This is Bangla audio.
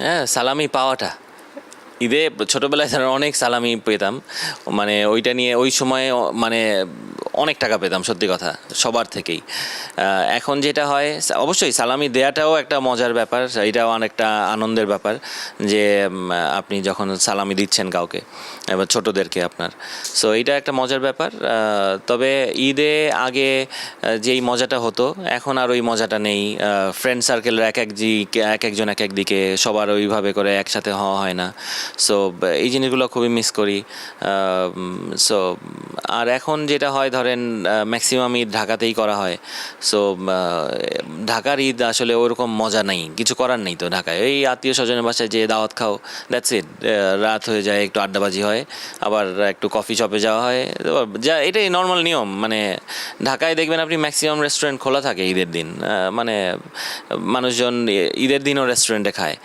হ্যাঁ, সালামি পাওয়াটা ঈদে ছোটোবেলায় ধরেন অনেক সালামি পেতাম, মানে ওইটা নিয়ে ওই সময়ে মানে অনেক টাকা পেতাম সত্যি কথা সবার থেকেই। এখন যেটা হয় অবশ্যই সালামি দেয়াটাও একটা মজার ব্যাপার, এটাও অনেকটা আনন্দের ব্যাপার যে আপনি যখন সালামি দিচ্ছেন কাউকে এবার ছোটোদেরকে আপনার, সো এইটা একটা মজার ব্যাপার। তবে ঈদে আগে যেই মজাটা হতো এখন আর ওই মজাটা নেই। ফ্রেন্ড সার্কেলের এক একজন এক এক দিকে, সবার ওইভাবে করে একসাথে হওয়া হয় না। সো এই জিনিসগুলো খুবই মিস করি। সো আর এখন যেটা হয় ধরেন ম্যাক্সিমাম ঈদ ঢাকাতেই করা হয়। সো ঢাকার ঈদ আসলে ওরকম মজা নেই, কিছু করার নেই তো ঢাকায়। ওই আত্মীয় স্বজনের বাসায় যে দাওয়াত খাও, দ্যাটস ইট। রাত হয়ে যায়, একটু আড্ডাবাজি হয়, আবার একটু কফি শপে যাওয়া হয়, যা এটাই নর্মাল নিয়ম। মানে ঢাকায় দেখবেন আপনি ম্যাক্সিমাম রেস্টুরেন্ট খোলা থাকে ঈদের দিন, মানে মানুষজন ঈদের দিনও রেস্টুরেন্টে খায়।